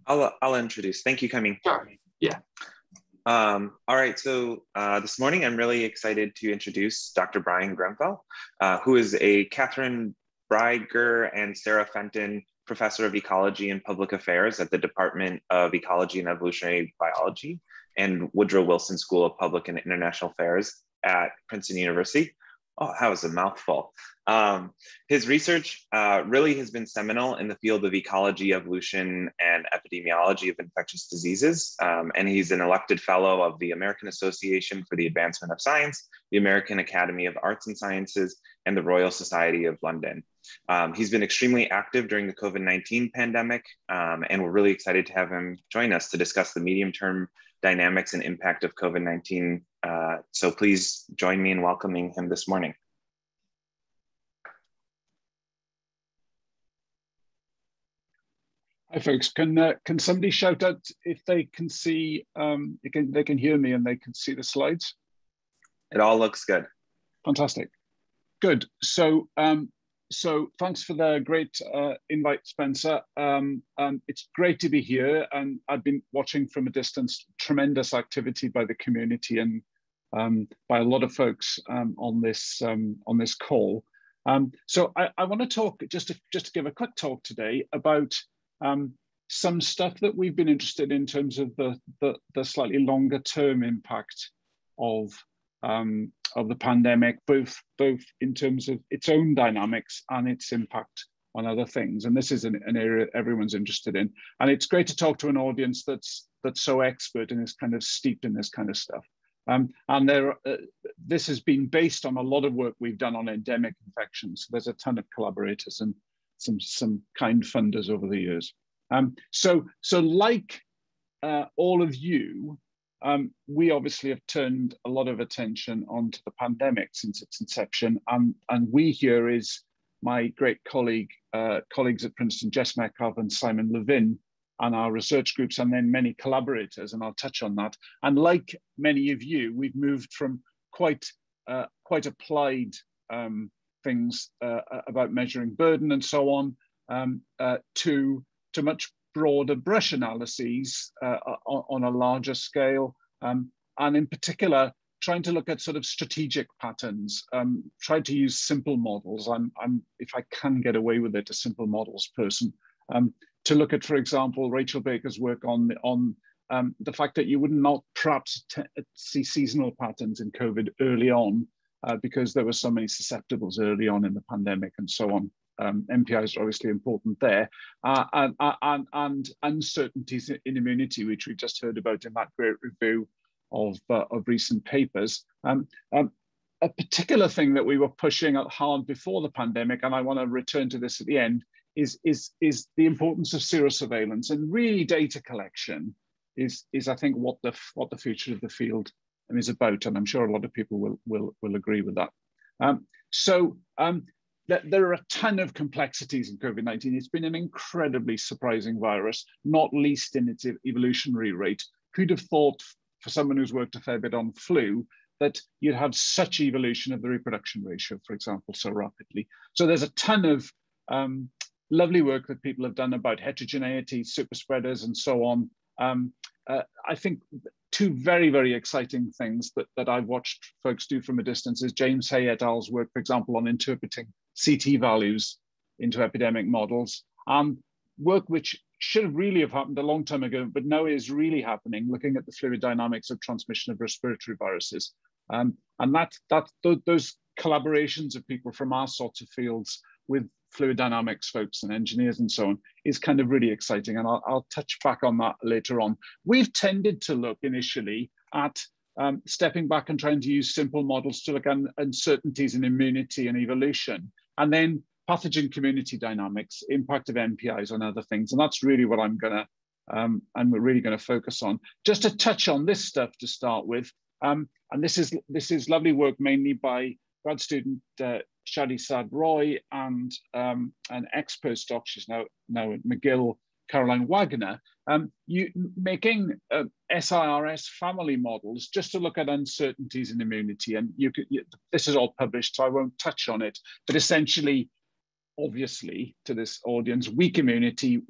I'll introduce. Thank you, Kaming. Sure. Yeah. All right, so this morning I'm really excited to introduce Dr. Brian Grenfell, who is a Catherine Brieger and Sarah Fenton Professor of Ecology and Public Affairs at the Department of Ecology and Evolutionary Biology and Woodrow Wilson School of Public and International Affairs at Princeton University. Oh, that was a mouthful. His research really has been seminal in the field of ecology, evolution, and epidemiology of infectious diseases. And he's an elected fellow of the American Association for the Advancement of Science, the American Academy of Arts and Sciences, and the Royal Society of London. He's been extremely active during the COVID-19 pandemic, and we're really excited to have him join us to discuss the medium-term dynamics and impact of COVID-19. So please join me in welcoming him this morning. Hi folks, can somebody shout out if they can see, they can hear me and they can see the slides? It all looks good. Fantastic, good. So thanks for the great invite, Spencer. It's great to be here, and I've been watching from a distance tremendous activity by the community and by a lot of folks on this call. So I want to talk just to give a quick talk today about some stuff that we've been interested in terms of the slightly longer term impact of the pandemic, both in terms of its own dynamics and its impact on other things. And this is an area everyone's interested in. And it's great to talk to an audience that's so expert and is kind of steeped in this kind of stuff. And this has been based on a lot of work we've done on endemic infections. There's a ton of collaborators and some kind funders over the years. So like all of you, we obviously have turned a lot of attention onto the pandemic since its inception. And we here is my great colleagues at Princeton, Jess Metcalf and Simon Levin, and our research groups, and then many collaborators, and I'll touch on that. And like many of you, we've moved from quite applied things about measuring burden and so on to much broader brush analyses on a larger scale, and in particular trying to look at sort of strategic patterns, try to use simple models. I'm if I can get away with it, a simple models person, to look at, for example, Rachel Baker's work on the fact that you would not perhaps see seasonal patterns in COVID early on, because there were so many susceptibles early on in the pandemic and so on. MPIs are obviously important there, and uncertainties in immunity, which we just heard about in that great review of recent papers. A particular thing that we were pushing hard before the pandemic, and I want to return to this at the end, is the importance of serosurveillance, and really data collection is I think what the future of the field is about, and I'm sure a lot of people will agree with that. There are a ton of complexities in COVID-19. It's been an incredibly surprising virus, not least in its evolutionary rate. Who'd have thought, for someone who's worked a fair bit on flu, that you'd have such evolution of the reproduction ratio, for example, so rapidly. So there's a ton of lovely work that people have done about heterogeneity, super spreaders, and so on. I think two very, very exciting things that I've watched folks do from a distance is James Hay et al.'s work, for example, on interpreting CT values into epidemic models, and work which should have really have happened a long time ago, but now is really happening, looking at the fluid dynamics of transmission of respiratory viruses. And those collaborations of people from our sorts of fields with fluid dynamics folks and engineers and so on is kind of really exciting. And I'll touch back on that later on. We've tended to look initially at stepping back and trying to use simple models to look at uncertainties in immunity and evolution, and then pathogen community dynamics, impact of MPIs on other things. And that's really what I'm really gonna focus on. Just to touch on this stuff to start with, and this is lovely work mainly by grad student Shadi Sad Roy and an ex-postdoc, she's now at McGill, Caroline Wagner, making SIRS family models just to look at uncertainties in immunity. And this is all published, so I won't touch on it, but essentially, obviously, to this audience, weak immunity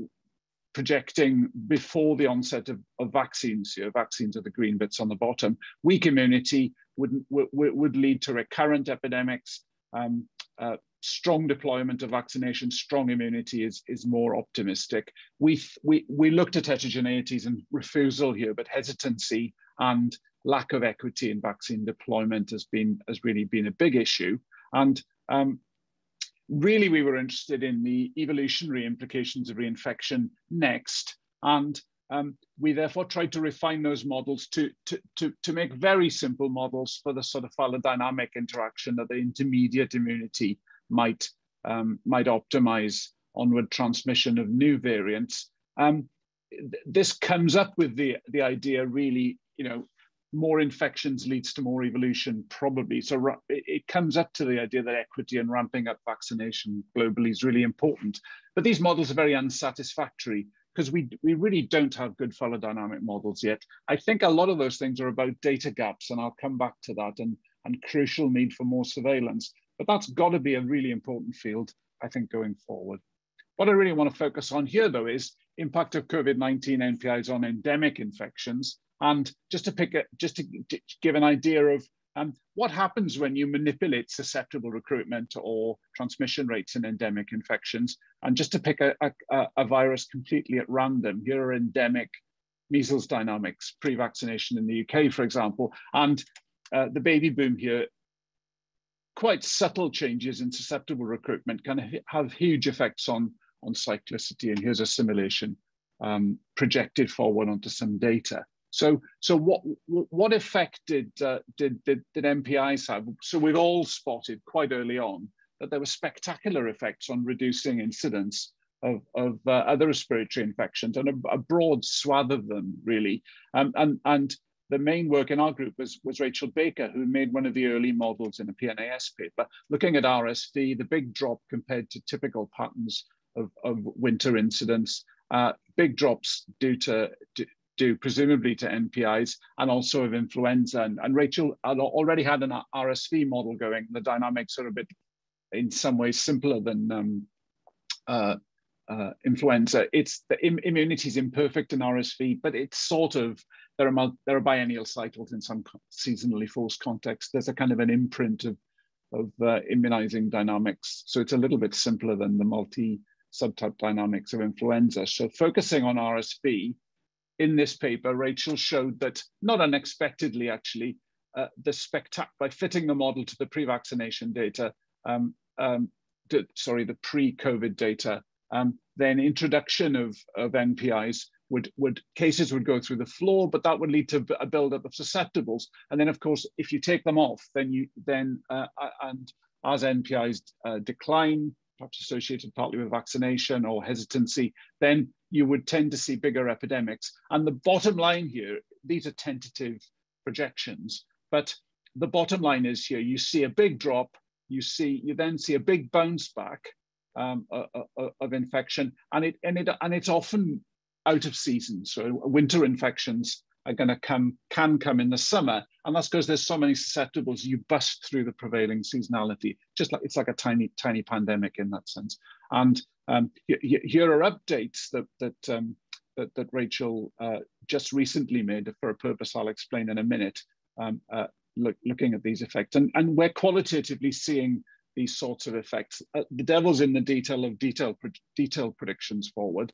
projecting before the onset of vaccines. Here, vaccines are the green bits on the bottom. Weak immunity would lead to recurrent epidemics. Strong deployment of vaccination, strong immunity is more optimistic. We looked at heterogeneities and refusal here, but hesitancy and lack of equity in vaccine deployment has really been a big issue. And really, we were interested in the evolutionary implications of reinfection next. And we therefore tried to refine those models to make very simple models for the sort of phylogenetic interaction that the intermediate immunity might optimize onward transmission of new variants. This comes up with the idea, really, more infections leads to more evolution, probably. So it comes up to the idea that equity and ramping up vaccination globally is really important. But these models are very unsatisfactory because we really don't have good phylogenetic models yet. I think a lot of those things are about data gaps, and I'll come back to that, and crucial need for more surveillance. But that's got to be a really important field, I think, going forward. What I really want to focus on here, though, is impact of COVID-19 NPIs on endemic infections. And just to give an idea of what happens when you manipulate susceptible recruitment or transmission rates in endemic infections. And just to pick a virus completely at random, here are endemic measles dynamics, pre-vaccination in the UK, for example. And the baby boom here, quite subtle changes in susceptible recruitment can have huge effects on cyclicity. And here's a simulation projected forward onto some data. So what effect did MPIs have? So we've all spotted quite early on that there were spectacular effects on reducing incidence of other respiratory infections, and a broad swath of them, really. And the main work in our group was Rachel Baker, who made one of the early models in a PNAS paper, looking at RSV, the big drop compared to typical patterns of winter incidence, big drops due presumably to NPIs and also of influenza. And Rachel had already had an RSV model going. The dynamics are a bit, in some ways, simpler than influenza. It's the immunity is imperfect in RSV, but it's sort of, there are biennial cycles in some seasonally forced contexts. There's a kind of an imprint of immunizing dynamics. So it's a little bit simpler than the multi-subtype dynamics of influenza. So focusing on RSV, in this paper, Rachel showed that, not unexpectedly actually, by fitting the model to the pre-vaccination data, the pre-COVID data, then introduction of NPIs cases would go through the floor, but that would lead to a buildup of susceptibles. And then, of course, if you take them off, and as NPIs decline, perhaps associated partly with vaccination or hesitancy, then you would tend to see bigger epidemics. And the bottom line here, these are tentative projections, but the bottom line is here, you see a big drop, you then see a big bounce back of infection, and it's often out of season. So winter infections are can come in the summer, and that's because there's so many susceptibles, you bust through the prevailing seasonality. Just like it's like a tiny pandemic in that sense. And here are updates that Rachel just recently made for a purpose I'll explain in a minute, looking at these effects. And we're qualitatively seeing these sorts of effects. The devil's in the detail of detailed predictions forward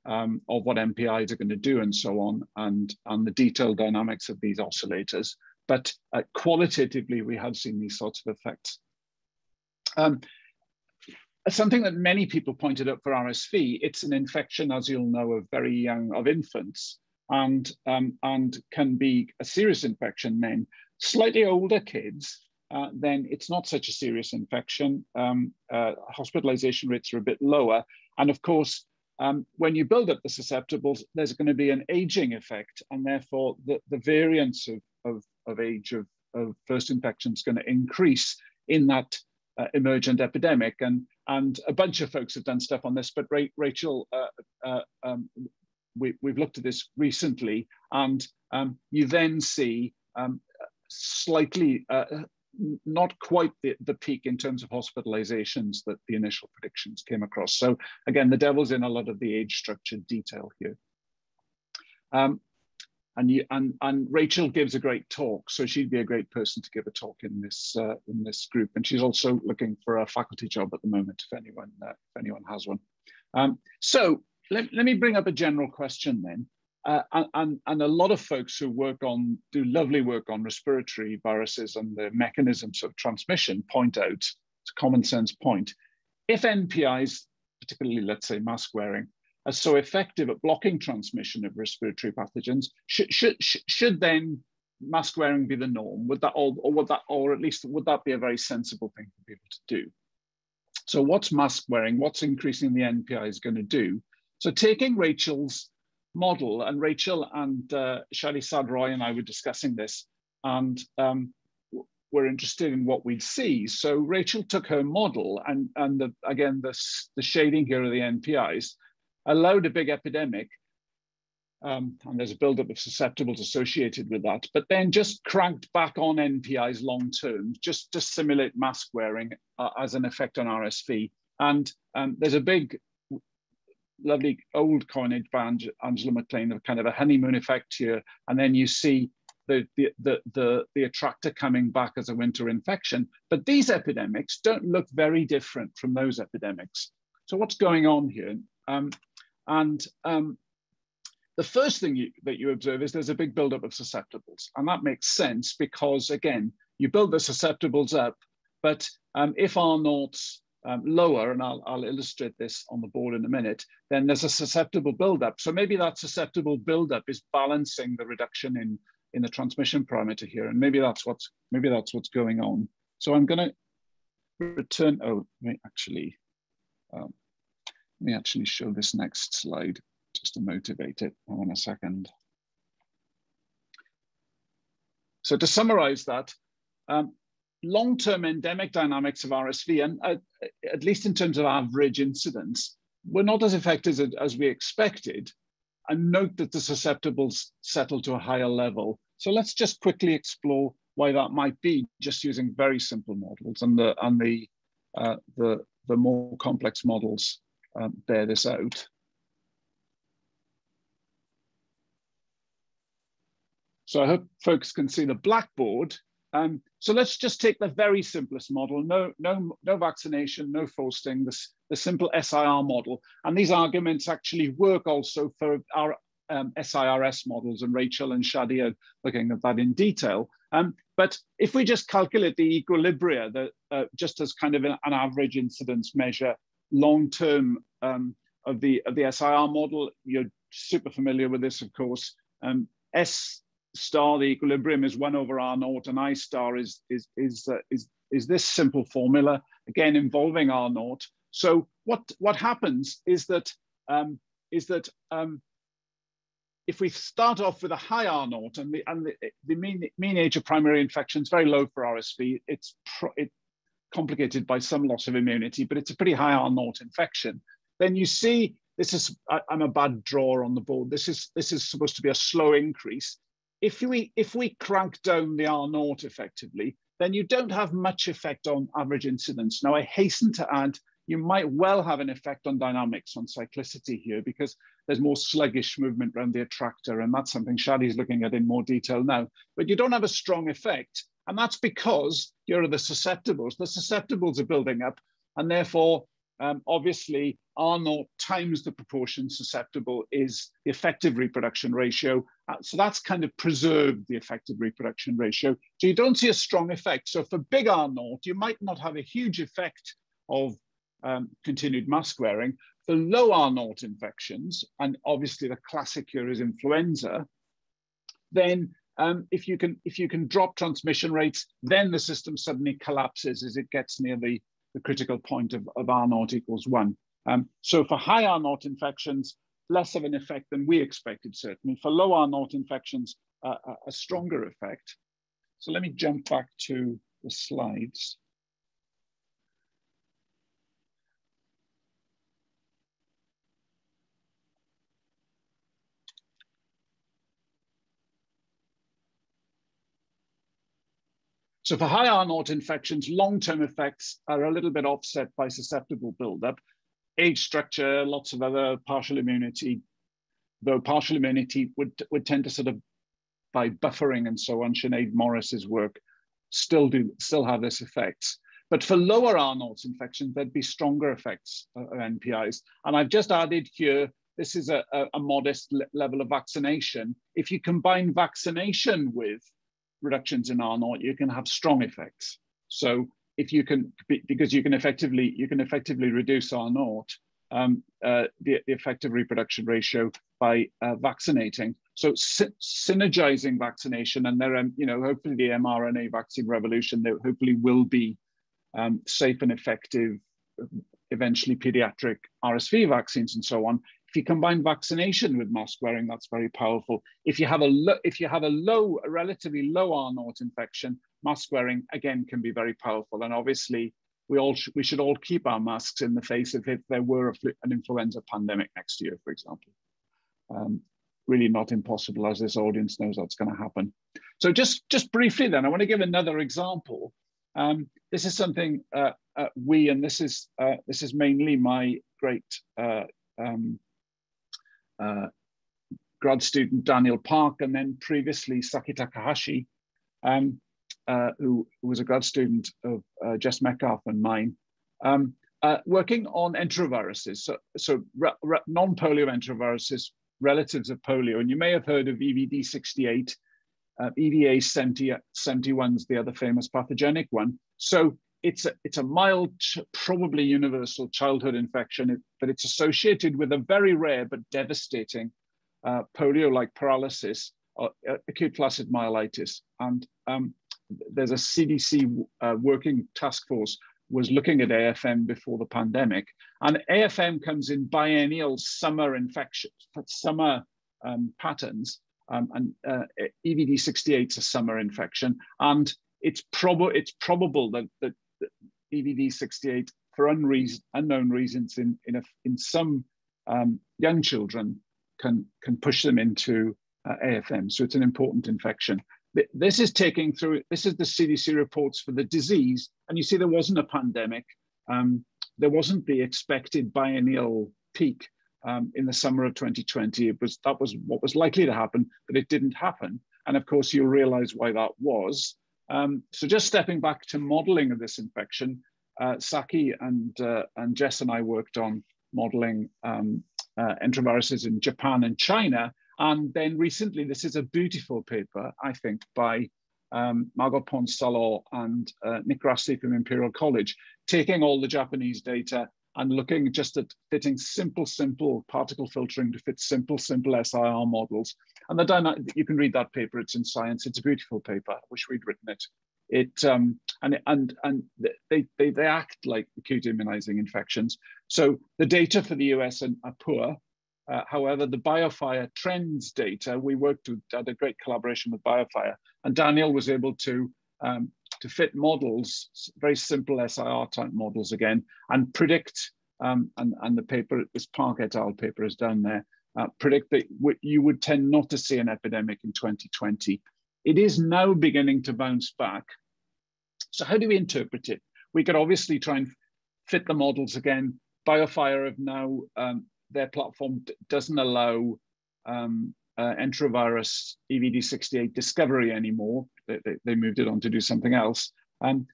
of what MPIs are going to do and so on, and the detailed dynamics of these oscillators. But qualitatively, we have seen these sorts of effects. Something that many people pointed out for RSV, it's an infection, as you'll know, of infants, and can be a serious infection then. Slightly older kids, then it's not such a serious infection. Hospitalization rates are a bit lower. And of course, when you build up the susceptibles, there's going to be an aging effect, and therefore the variance of age of first infection is going to increase in that emergent epidemic. And a bunch of folks have done stuff on this, but Rachel, we've looked at this recently, and you then see slightly not quite the peak in terms of hospitalizations that the initial predictions came across. So again, the devil's in a lot of the age structured detail here. And Rachel gives a great talk, so she'd be a great person to give a talk in this group. And she's also looking for a faculty job at the moment, if anyone has one. So let me bring up a general question then. And a lot of folks who do lovely work on respiratory viruses and the mechanisms of transmission point out, it's a common sense point, if NPIs, particularly let's say mask wearing, are so effective at blocking transmission of respiratory pathogens, should then mask wearing be the norm? Would that, or at least would that be a very sensible thing for people to do? So what's mask wearing? What's increasing the NPI going to do? So taking Rachel's model, and Rachel and Shadi Sadroy and I were discussing this, and we're interested in what we'd see. So Rachel took her model, and again, the shading here of the NPIs, allowed a big epidemic, and there's a buildup of susceptibles associated with that, but then just cranked back on NPIs long term, just to simulate mask wearing as an effect on RSV. And there's a big, lovely old coinage by Angela McLean of kind of a honeymoon effect here, and then you see the attractor coming back as a winter infection. But these epidemics don't look very different from those epidemics. So what's going on here? The first thing that you observe is there's a big buildup of susceptibles. And that makes sense because, again, you build the susceptibles up, but if R naught's lower, and I'll illustrate this on the board in a minute, then there's a susceptible buildup. So maybe that susceptible buildup is balancing the reduction in the transmission parameter here, and maybe that's what's going on. So I'm going to return. Oh, let me actually show this next slide just to motivate it. Hang on a second. So to summarize that, long-term endemic dynamics of RSV, and at least in terms of average incidence, were not as effective as we expected. And note that the susceptibles settled to a higher level. So let's just quickly explore why that might be, just using very simple models, and the more complex models bear this out. So I hope folks can see the blackboard. So let's just take the very simplest model, no vaccination, no fasting, the simple SIR model. And these arguments actually work also for our SIRS models, and Rachel and Shadi are looking at that in detail. But if we just calculate the equilibria, just as kind of an average incidence measure, long-term of the SIR model, you're super familiar with this, of course. S star, the equilibrium, is 1 over R naught, and I star is this simple formula, again involving R naught. So what happens is that if we start off with a high R naught, and the mean age of primary infection is very low for RSV, it's complicated by some loss of immunity, but it's a pretty high R naught infection. Then you see, this is, I'm a bad drawer on the board. This is supposed to be a slow increase. If we crank down the R naught effectively, then you don't have much effect on average incidence. Now, I hasten to add, you might well have an effect on dynamics, on cyclicity here, because there's more sluggish movement around the attractor, and that's something Shadi's looking at in more detail now. But you don't have a strong effect, and that's because here are the susceptibles. The susceptibles are building up, and therefore, obviously, R naught times the proportion susceptible is the effective reproduction ratio. So that's kind of preserved the effective reproduction ratio. So you don't see a strong effect. So for big R naught, you might not have a huge effect of continued mask wearing. For low R naught infections, and obviously the classic here is influenza, then if you can drop transmission rates, then the system suddenly collapses as it gets near the critical point of R naught equals 1. So for high R naught infections, less of an effect than we expected, certainly. For low R naught infections, a stronger effect. So let me jump back to the slides. So for high R0 infections, long-term effects are a little bit offset by susceptible buildup, age structure, lots of other partial immunity, though partial immunity would tend to sort of, by buffering and so on, Sinead Morris's work, still have this effects. But for lower R0 infections, there'd be stronger effects of NPIs. And I've just added here, this is a modest level of vaccination. If you combine vaccination with reductions in R0, you can have strong effects. So if you can, because you can effectively reduce R0, the effective reproduction ratio by vaccinating. So synergizing vaccination, and there, hopefully the mRNA vaccine revolution, there hopefully will be safe and effective, eventually pediatric RSV vaccines and so on. If you combine vaccination with mask wearing, that's very powerful. If you have a relatively low R0 infection, mask wearing again can be very powerful. And obviously, we should all keep our masks in the face of if there were an influenza pandemic next year, for example. Really not impossible, as this audience knows that's going to happen. So just briefly then, I want to give another example. This is something and this is mainly my great grad student Daniel Park, and then previously Saki Takahashi, who was a grad student of Jess Metcalf and mine, working on enteroviruses, so non-polio enteroviruses, relatives of polio. And you may have heard of EVD68, EVA 71 is the other famous pathogenic one. So it's a mild, probably universal childhood infection, but it's associated with a very rare but devastating polio-like paralysis, acute flaccid myelitis. And there's a CDC working task force was looking at AFM before the pandemic. And AFM comes in biennial summer infections, summer patterns, and EVD68 is a summer infection. And it's probable that EVD68, for unknown reasons, in some young children, can push them into AFM. So it's an important infection. This is the CDC reports for the disease, and you see there wasn't a pandemic. There wasn't the expected biennial peak in the summer of 2020. That was what was likely to happen, but it didn't happen. And of course, you'll realize why that was. So just stepping back to modeling of this infection, Saki and Jess and I worked on modeling enteroviruses in Japan and China. And then recently, this is a beautiful paper, I think, by Margot Pons-Salor and Nick Grassley from Imperial College, taking all the Japanese data and looking just at fitting simple particle filtering to fit simple SIR models. And you can read that paper, it's in Science, it's a beautiful paper, I wish we'd written it. They act like acute immunizing infections. So the data for the US are poor. However, the BioFire trends data, we had a great collaboration with BioFire, and Daniel was able to fit models, very simple SIR type models again, and predict, and the paper, this Park et al. Paper is down there, predict that you would tend not to see an epidemic in 2020. It is now beginning to bounce back. So how do we interpret it? We could obviously try and fit the models again. BioFire have now, their platform doesn't allow enterovirus EVD68 discovery anymore. They moved it on to do something else.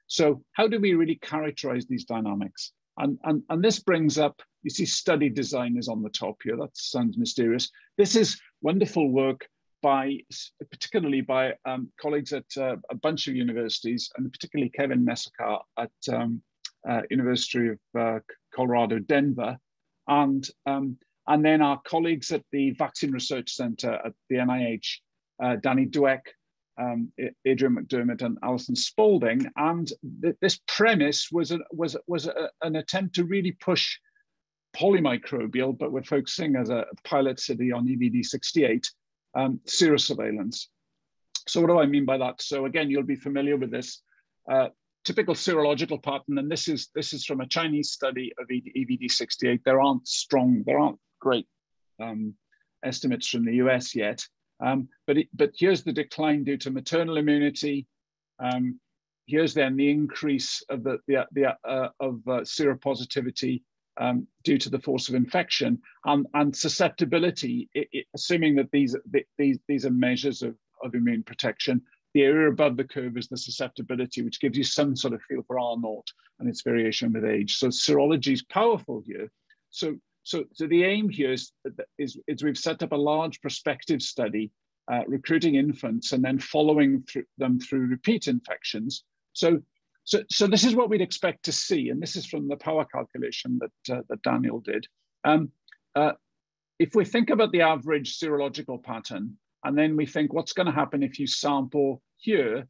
So how do we really characterize these dynamics? And this brings up, you see study design is on the top here. That sounds mysterious. This is wonderful work particularly by colleagues at a bunch of universities, and particularly Kevin Messaka at University of Colorado, Denver. And then our colleagues at the Vaccine Research Center at the NIH, Danny Dweck, Adrian McDermott, and Alison Spalding. And this premise was an attempt to really push polymicrobial, but we're focusing as a pilot study on EVD68, serosurveillance. So what do I mean by that? So again, you'll be familiar with this typical serological pattern, and this is from a Chinese study of EVD68. There aren't great estimates from the US yet, but here's the decline due to maternal immunity, here's then the increase of seropositivity due to the force of infection and susceptibility, assuming that these are measures of immune protection. The area above the curve is the susceptibility, which gives you some sort of feel for R0 and its variation with age. So serology is powerful here. So the aim here is we've set up a large prospective study recruiting infants and then following them through repeat infections. So this is what we'd expect to see, and this is from the power calculation that Daniel did. If we think about the average serological pattern, and then we think what's going to happen if you sample here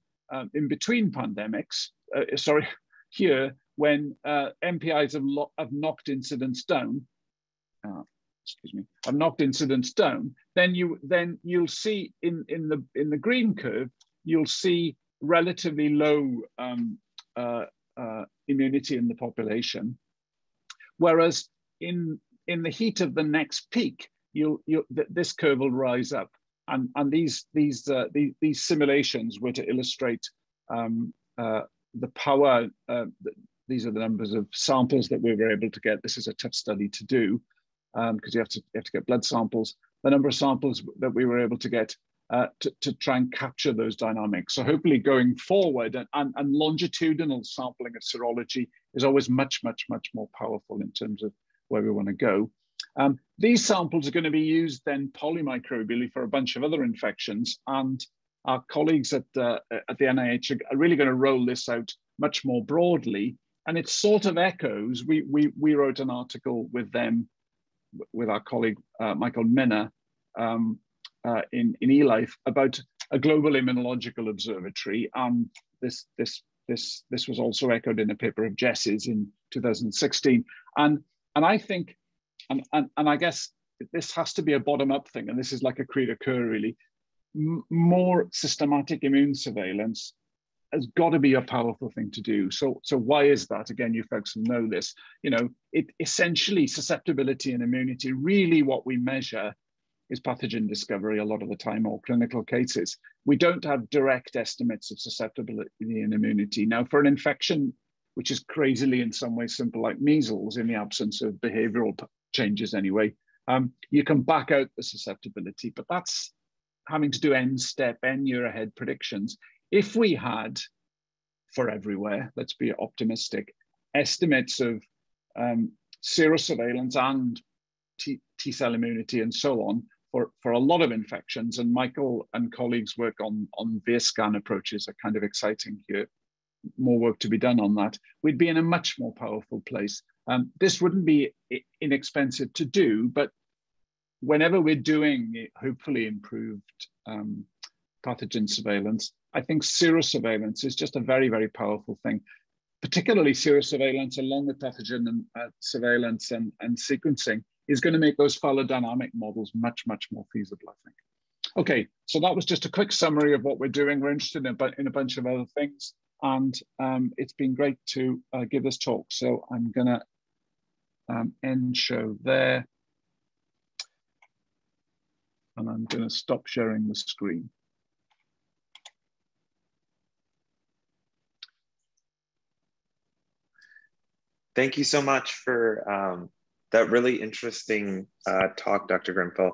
in between pandemics, here when MPIs have knocked incidence down, then you'll see in the green curve, you'll see relatively low immunity in the population, whereas in the heat of the next peak, this curve will rise up. And these simulations were to illustrate the power. These are the numbers of samples that we were able to get. This is a tough study to do because you have to get blood samples. The number of samples that we were able to get to try and capture those dynamics. So hopefully going forward, and longitudinal sampling of serology is always much more powerful in terms of where we want to go. These samples are going to be used then polymicrobially for a bunch of other infections, and our colleagues at the NIH are really going to roll this out much more broadly. And it sort of echoes. We wrote an article with them, with our colleague Michael Minna in eLife about a global immunological observatory, and this was also echoed in a paper of Jess's in 2016. And I think. And I guess this has to be a bottom-up thing, and this is like a cri de coeur, really. More systematic immune surveillance has got to be a powerful thing to do. So why is that? Again, you folks know this. It essentially, susceptibility and immunity, really what we measure is pathogen discovery a lot of the time, or clinical cases. We don't have direct estimates of susceptibility and immunity. Now, for an infection, which is crazily in some ways simple, like measles, in the absence of behavioral changes anyway, you can back out the susceptibility, but that's having to do n year ahead predictions. If we had, for everywhere, let's be optimistic, estimates of serosurveillance and T-cell immunity and so on for a lot of infections, and Michael and colleagues work on VSCAN approaches are kind of exciting here. More work to be done on that. We'd be in a much more powerful place. This wouldn't be inexpensive to do, but whenever we're doing hopefully improved pathogen surveillance, I think serosurveillance is just a very powerful thing, particularly serosurveillance along with pathogen and surveillance and sequencing is going to make those phylogenetic models much more feasible, I think. Okay, so that was just a quick summary of what we're doing. We're interested in a bunch of other things. And it's been great to give this talk. So I'm going to end show there. And I'm going to stop sharing the screen. Thank you so much for that really interesting talk, Dr. Grenfell.